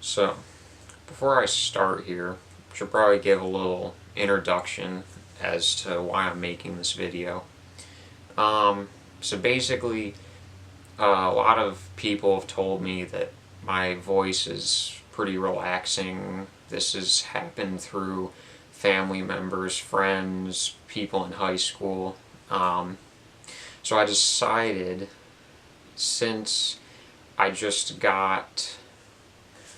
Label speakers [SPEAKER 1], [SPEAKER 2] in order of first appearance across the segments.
[SPEAKER 1] So, before I start here, I should probably give a little introduction as to why I'm making this video. So basically, a lot of people have told me that my voice is pretty relaxing. This has happened through family members, friends, people in high school. So I decided, since I just got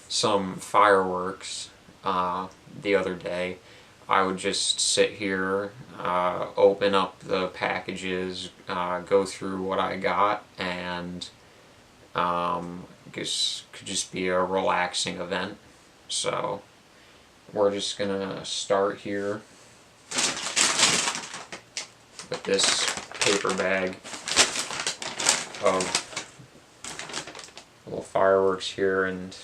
[SPEAKER 1] some fireworks the other day, I would just sit here, open up the packages, go through what I got, and I guess could just be a relaxing event. So we're just gonna start here with this paper bag of little fireworks here, and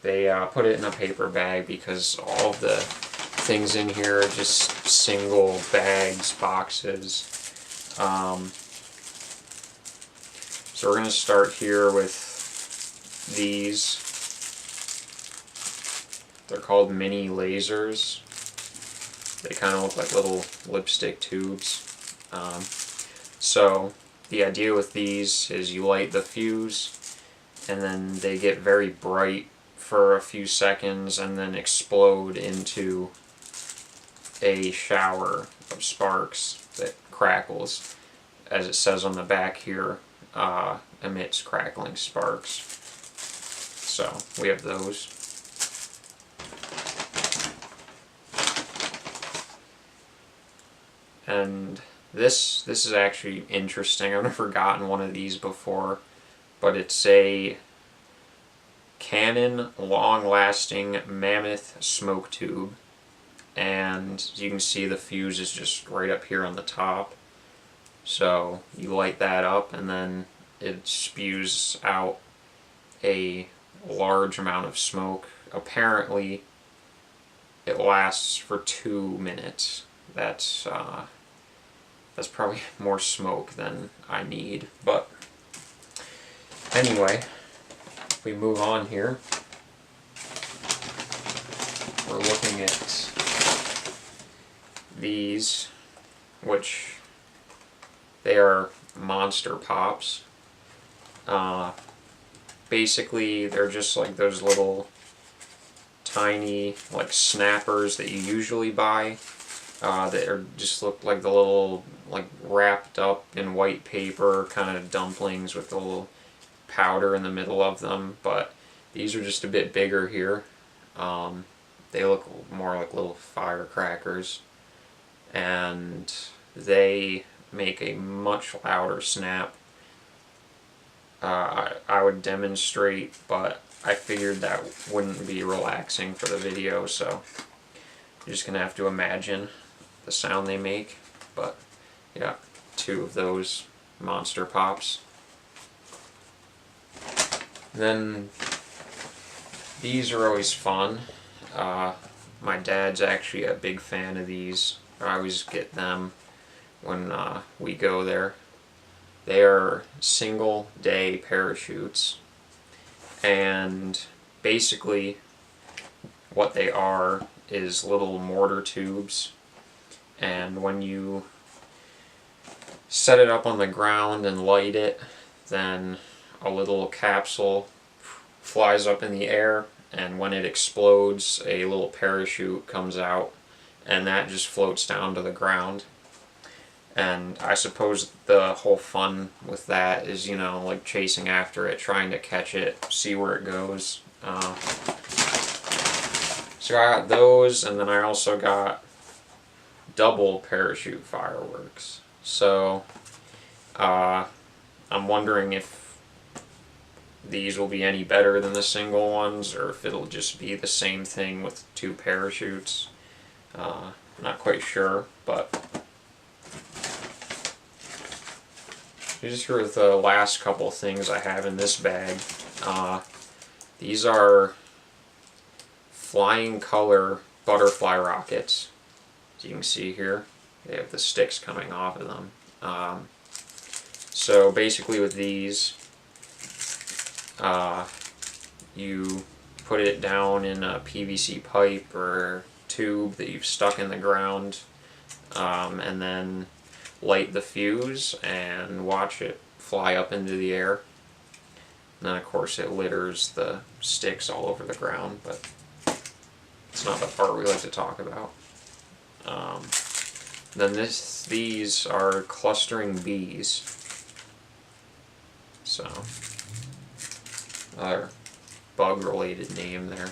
[SPEAKER 1] they put it in a paper bag because all of the things in here are just single bags, boxes. So we're going to start here with these. They're called mini lasers. They kind of look like little lipstick tubes. So the idea with these is you light the fuse, and then they get very bright for a few seconds and then explode into a shower of sparks that crackles. As it says on the back here, emits crackling sparks. So we have those. And this is actually interesting. I've never gotten one of these before, but it's a Canon long-lasting mammoth smoke tube, and as you can see, the fuse is just right up here on the top. So you light that up and then it spews out a large amount of smoke. Apparently it lasts for 2 minutes. That's probably more smoke than I need, but anyway, if we move on here, we're looking at these, which they are monster pops. Basically, they're just like those little tiny like snappers that you usually buy, that are just look like the little like wrapped up in white paper kind of dumplings with a little powder in the middle of them, but these are just a bit bigger here. They look more like little firecrackers, and they make a much louder snap. I would demonstrate, but I figured that wouldn't be relaxing for the video, so you're just gonna have to imagine the sound they make. But yeah, 2 of those monster pops. Then these are always fun. My dad's actually a big fan of these. I always get them when we go there. They are single day parachutes, and basically what they are is little mortar tubes, and when you set it up on the ground and light it, then a little capsule flies up in the air, and when it explodes, a little parachute comes out, and that just floats down to the ground. And I suppose the whole fun with that is, you know, like chasing after it, trying to catch it, see where it goes. So I got those, and then I also got double parachute fireworks. So I'm wondering if these will be any better than the single ones, or if it'll just be the same thing with 2 parachutes. Not quite sure, but these are the last couple things I have in this bag. These are flying color butterfly rockets. As you can see here, they have the sticks coming off of them. So basically with these, you put it down in a PVC pipe or tube that you've stuck in the ground, and then light the fuse and watch it fly up into the air. And then of course it litters the sticks all over the ground, but it's not the part we like to talk about. Then these are clustering bees. So, another bug-related name there.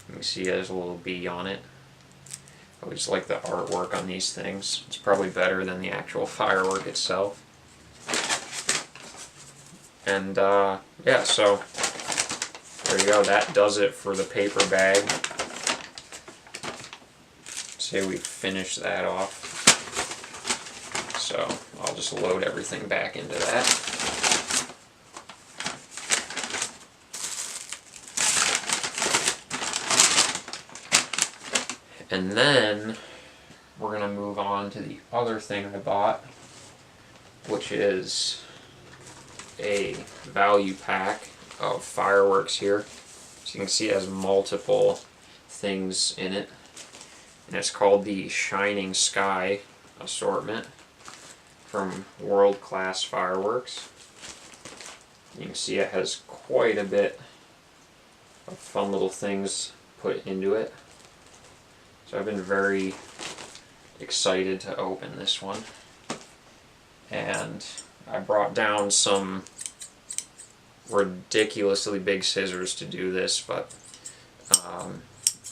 [SPEAKER 1] You can see there's a little bee on it. I always like the artwork on these things. It's probably better than the actual firework itself. And yeah, so there you go. That does it for the paper bag. Say we finish that off. So I'll just load everything back into that. And then we're going to move on to the other thing I bought, which is a value pack of fireworks here. So you can see it has multiple things in it. And it's called the Shining Sky assortment from World Class Fireworks. You can see it has quite a bit of fun little things put into it. So I've been very excited to open this one. And I brought down some ridiculously big scissors to do this, but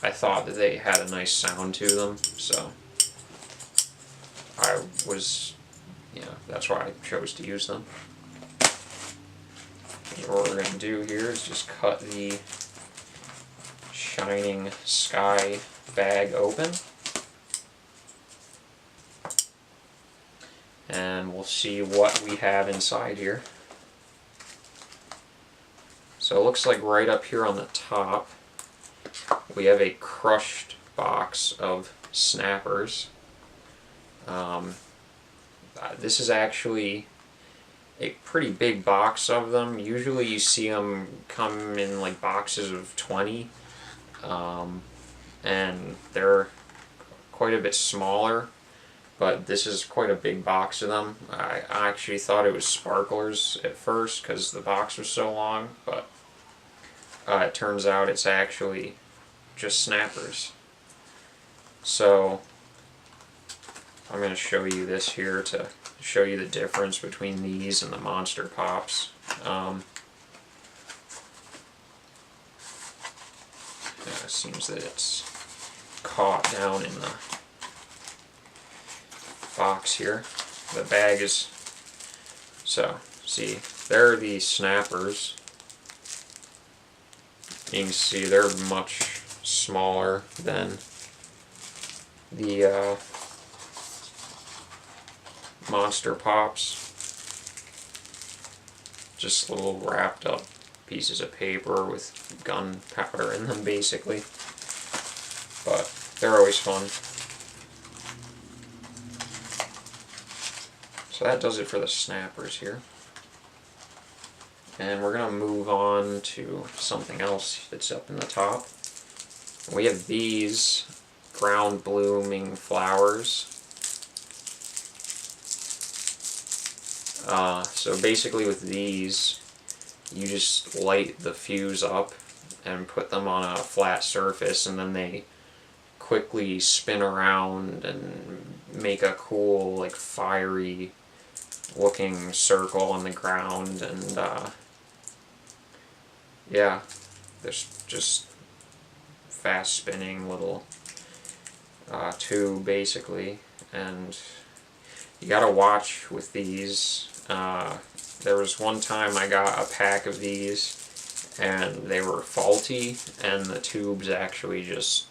[SPEAKER 1] I thought that they had a nice sound to them, so I was, that's why I chose to use them. And what we're going to do here is just cut the Shining Sky bag open, and we'll see what we have inside here. So it looks like right up here on the top we have a crushed box of snappers. This is actually a pretty big box of them. Usually you see them come in like boxes of 20, and they're quite a bit smaller, but this is quite a big box of them. I actually thought it was sparklers at first because the box was so long, but it turns out it's actually just snappers. So I'm going to show you this here to show you the difference between these and the Monster Pops. It seems that it's caught down in the box here. The bag is, so see, there are the snappers. You can see they're much smaller than the Monster Pops. Just little wrapped up pieces of paper with gunpowder in them, basically. But they're always fun. So that does it for the snappers here. And we're going to move on to something else that's up in the top. We have these ground blooming flowers. So basically with these, you just light the fuse up and put them on a flat surface, and then they quickly spin around and make a cool, like, fiery looking circle on the ground. And yeah, there's just fast spinning little tube basically, and you gotta watch with these. There was one time I got a pack of these and they were faulty, and the tubes actually just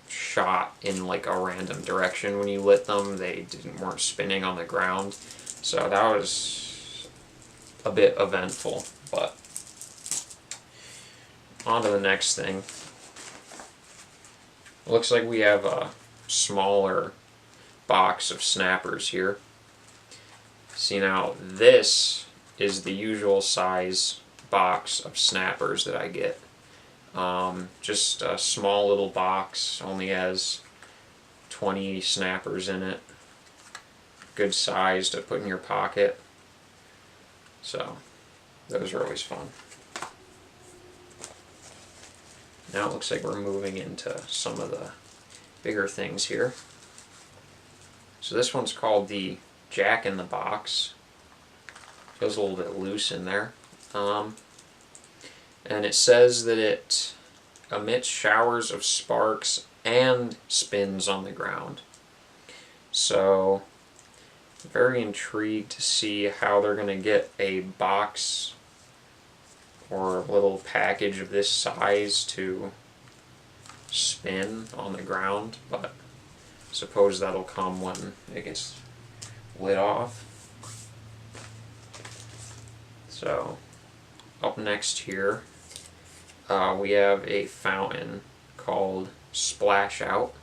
[SPEAKER 1] shot in like a random direction when you lit them. They weren't spinning on the ground, so that was a bit eventful. But on to the next thing. Looks like we have a smaller box of snappers here. See, now this is the usual size box of snappers that I get. Just a small little box, only has 20 snappers in it. Good size to put in your pocket. So those are always fun. Now it looks like we're moving into some of the bigger things here. So this one's called the Jack in the Box. Feels a little bit loose in there. And it says that it emits showers of sparks and spins on the ground. So, very intrigued to see how they're going to get a box or a little package of this size to spin on the ground, but I suppose that'll come when it gets lit off. So, up next here, we have a fountain called Splash Out.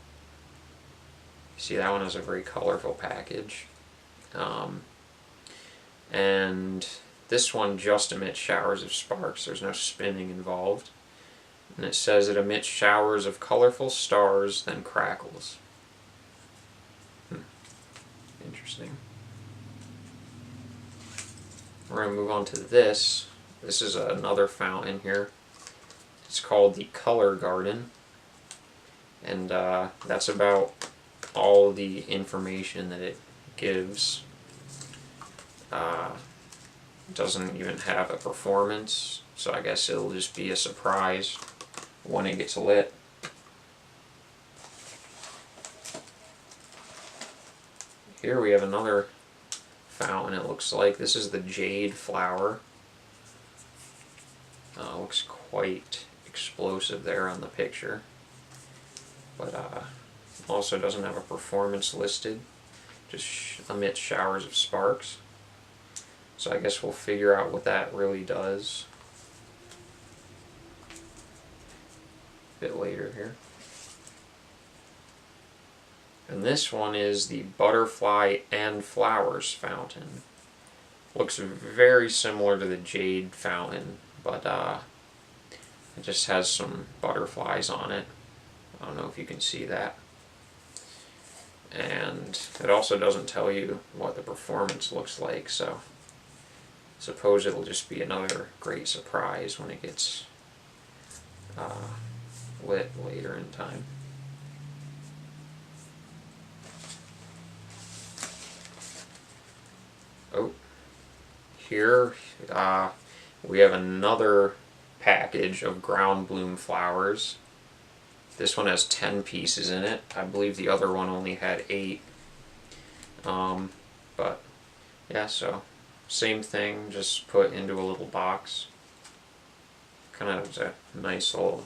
[SPEAKER 1] See, that one has a very colorful package. And this one just emits showers of sparks. There's no spinning involved. And it says it emits showers of colorful stars, then crackles. Interesting. We're going to move on to this. This is another fountain here. It's called the Color Garden. And that's about all the information that it gives. Doesn't even have a performance, so I guess it'll just be a surprise when it gets lit. Here we have another fountain. It looks like this is the jade flower. Looks quite explosive there on the picture, but also doesn't have a performance listed, just emits showers of sparks. So I guess we'll figure out what that really does a bit later here. And this one is the Butterfly and Flowers fountain. Looks very similar to the jade fountain, but it just has some butterflies on it. I don't know if you can see that. And it also doesn't tell you what the performance looks like, so I suppose it'll just be another great surprise when it gets lit later in time. Oh, here we have another package of ground bloom flowers. This one has 10 pieces in it. I believe the other one only had 8. But yeah, so same thing, just put into a little box. Kind of a nice little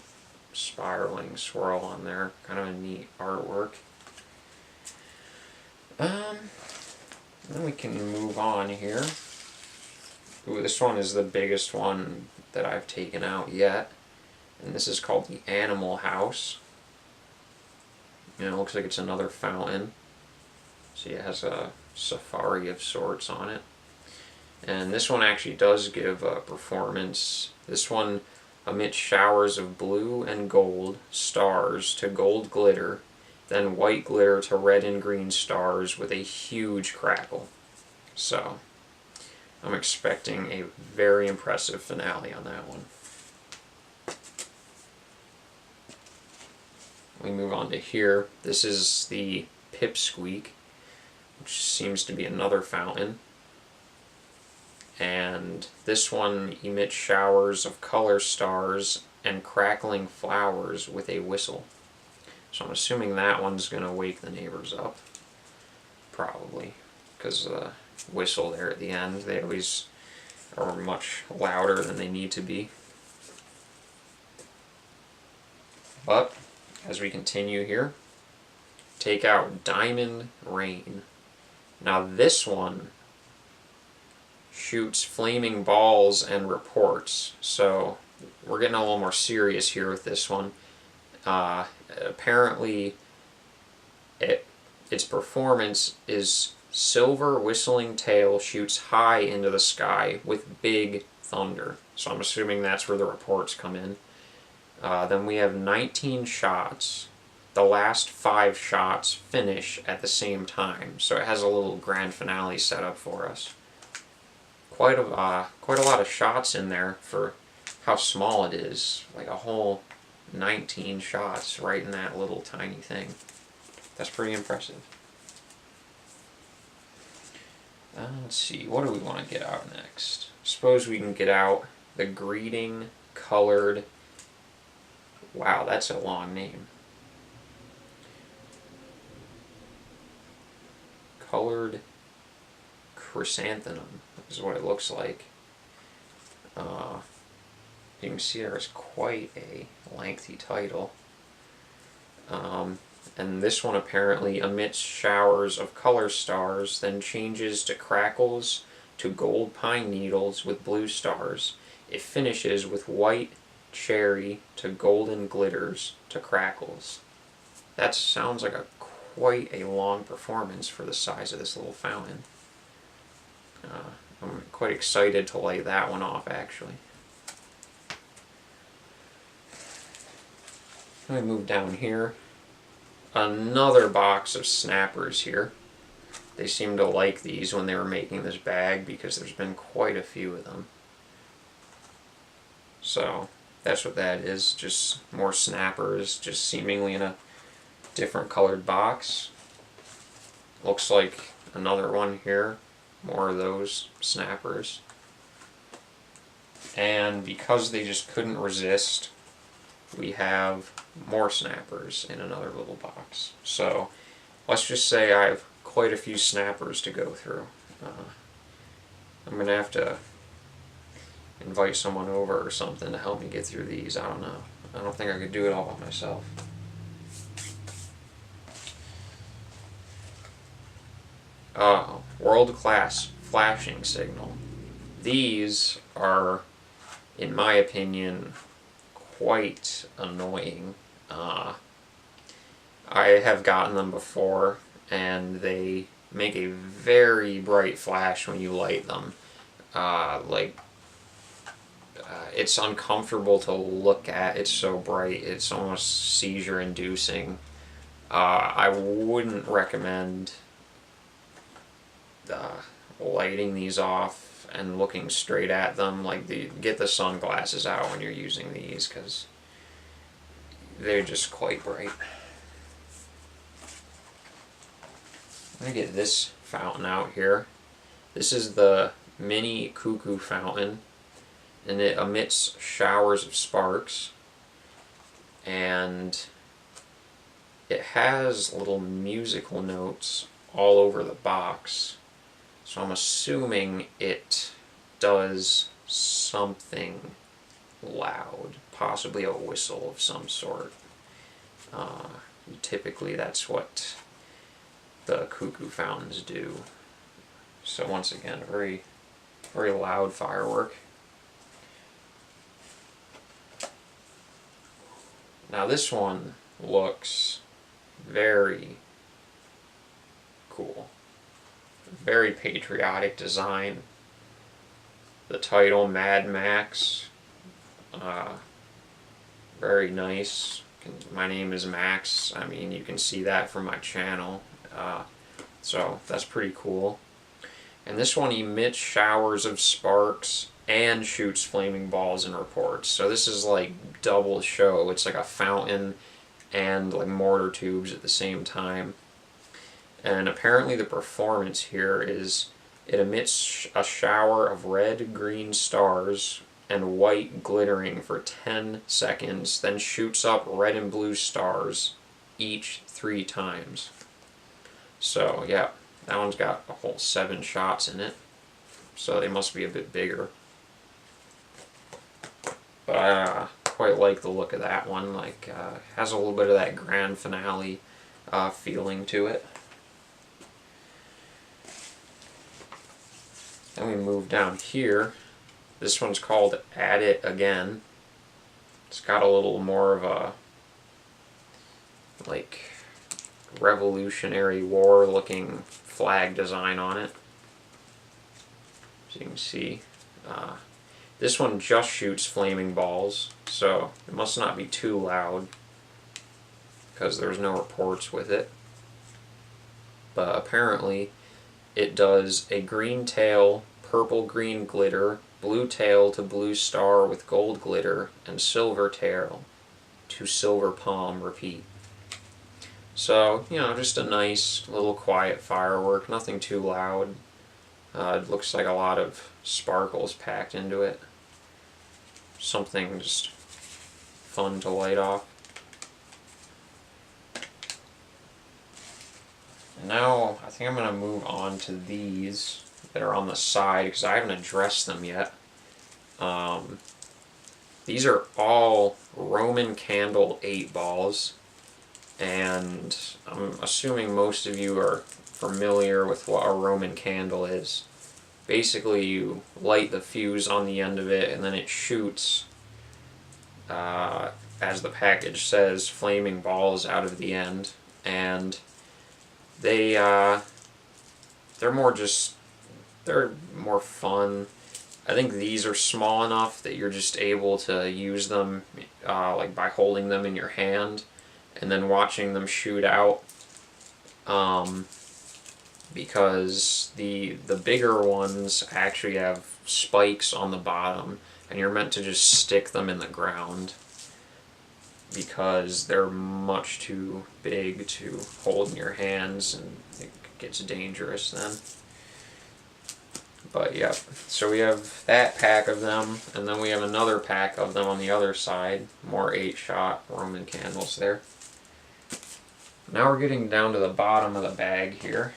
[SPEAKER 1] spiraling swirl on there. Kind of a neat artwork. Then we can move on here. Ooh, this one is the biggest one that I've taken out yet. And this is called the Animal House. And it looks like it's another fountain. See, it has a safari of sorts on it. And this one actually does give a performance. This one emits showers of blue and gold stars to gold glitter, then white glitter to red and green stars with a huge crackle. So, I'm expecting a very impressive finale on that one. We move on to here. This is the Pipsqueak, which seems to be another fountain. And this one emits showers of color stars and crackling flowers with a whistle. So I'm assuming that one's going to wake the neighbors up. Probably. Because the whistle there at the end, they always are much louder than they need to be. But as we continue here, take out Diamond Rain. Now this one shoots flaming balls and reports, so we're getting a little more serious here with this one. Apparently its performance is silver whistling tail shoots high into the sky with big thunder. So I'm assuming that's where the reports come in. Then we have 19 shots. The last 5 shots finish at the same time, so it has a little grand finale set up for us. Quite a lot of shots in there for how small it is. Like a whole 19 shots right in that little tiny thing. That's pretty impressive. Let's see, what do we want to get out next? Suppose we can get out the greeting colored. Wow, that's a long name. Colored chrysanthemum is what it looks like. You can see there's quite a lengthy title. And this one apparently emits showers of color stars, then changes to crackles to gold pine needles with blue stars. It finishes with white cherry to golden glitters to crackles. That sounds like quite a long performance for the size of this little fountain. I'm quite excited to light that one off, actually. Let me move down here. Another box of snappers here. They seem to like these when they were making this bag because there's been quite a few of them. So that's what that is, just more snappers, just seemingly in a different colored box. Looks like another one here, more of those snappers. And because they just couldn't resist, we have more snappers in another little box. So let's just say I have quite a few snappers to go through. I'm going to have to invite someone over or something to help me get through these. I don't know. I don't think I could do it all by myself. World-class flashing signal. These are, in my opinion, quite annoying. I have gotten them before, and they make a very bright flash when you light them. It's uncomfortable to look at. It's so bright. It's almost seizure-inducing. I wouldn't recommend lighting these off and looking straight at them. Get the sunglasses out when you're using these, because they're just quite bright. I'm going to get this fountain out here. This is the mini cuckoo fountain, and it emits showers of sparks, and it has little musical notes all over the box. So I'm assuming it does something loud, possibly a whistle of some sort. Typically that's what the cuckoo fountains do. So once again, a very, very loud firework. Now this one looks very cool. Very patriotic design. The title, Mad Max. Very nice. My name is Max. I mean, you can see that from my channel. So that's pretty cool. And this one emits showers of sparks and shoots flaming balls and reports. So this is like double show. It's like a fountain and like mortar tubes at the same time. And apparently the performance here is it emits a shower of red, green stars and white glittering for 10 seconds, then shoots up red and blue stars each 3 times. So yeah, that one's got a whole 7 shots in it. So they must be a bit bigger. But I quite like the look of that one. Has a little bit of that grand finale feeling to it. Then we move down here. This one's called At It Again. It's got a little more of a Revolutionary War looking flag design on it. As you can see, This one just shoots flaming balls, so it must not be too loud because there's no reports with it. But apparently it does a green tail, purple green glitter, blue tail to blue star with gold glitter, and silver tail to silver palm repeat. So, you know, just a nice little quiet firework, nothing too loud. It looks like a lot of sparkles packed into it. Something just fun to light off. And now I think I'm going to move on to these that are on the side because I haven't addressed them yet. These are all Roman candle 8 balls, and I'm assuming most of you are familiar with what a Roman candle is. Basically, you light the fuse on the end of it, and then it shoots, as the package says, flaming balls out of the end. And they're more fun. I think these are small enough that you're just able to use them like by holding them in your hand and then watching them shoot out. Because the bigger ones actually have spikes on the bottom, and you're meant to just stick them in the ground because they're much too big to hold in your hands, and it gets dangerous then. But yeah, so we have that pack of them, and then we have another pack of them on the other side, more 8-shot Roman candles there. Now we're getting down to the bottom of the bag here.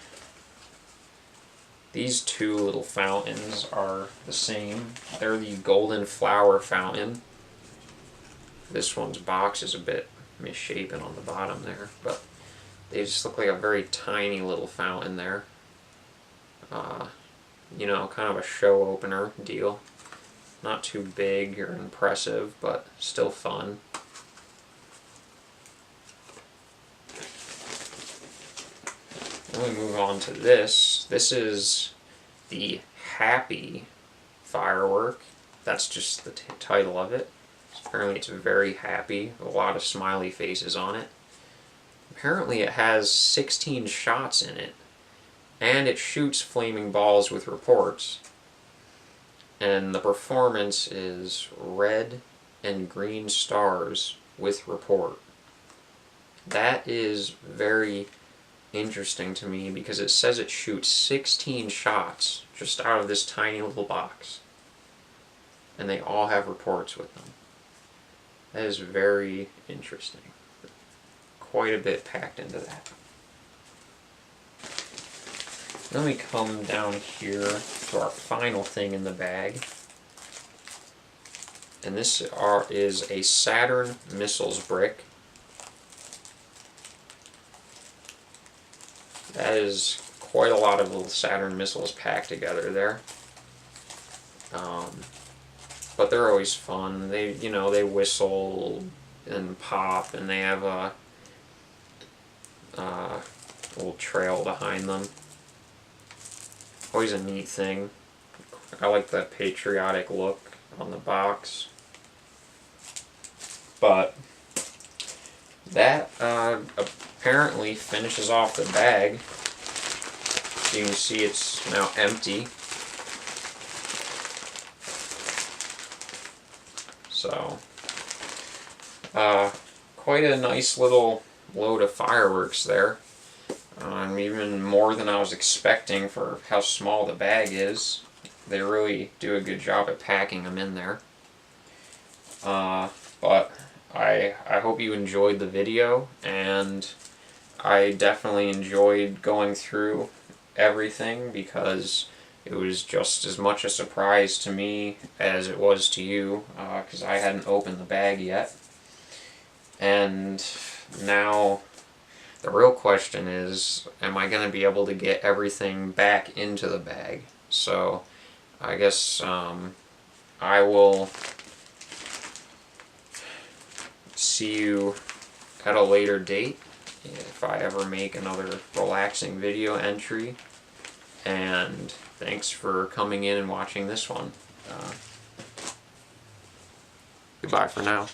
[SPEAKER 1] These two little fountains are the same. They're the golden flower fountain. This one's box is a bit misshapen on the bottom there, but they just look like a very tiny little fountain there. You know, kind of a show opener deal. Not too big or impressive, but still fun. Then we move on to this. This is the Happy Firework. That's just the title of it. Apparently it's very happy, a lot of smiley faces on it. Apparently it has 16 shots in it, and it shoots flaming balls with reports. And the performance is red and green stars with report. That is very interesting to me because it says it shoots 16 shots just out of this tiny little box, and they all have reports with them. That is very interesting. Quite a bit packed into that. Then we come down here to our final thing in the bag, and this is a Saturn missiles brick. That is quite a lot of little Saturn missiles packed together there. But they're always fun. They whistle and pop, and they have a little trail behind them. Always a neat thing. I like the patriotic look on the box. But that apparently finishes off the bag. You can see it's now empty. So, quite a nice little load of fireworks there. Even more than I was expecting for how small the bag is. They really do a good job at packing them in there. But I hope you enjoyed the video, and I definitely enjoyed going through everything because it was just as much a surprise to me as it was to you, because I hadn't opened the bag yet. And now the real question is, am I going to be able to get everything back into the bag? So I guess I will see you at a later date if I ever make another relaxing video entry. And thanks for coming in and watching this one.
[SPEAKER 2] Goodbye for now.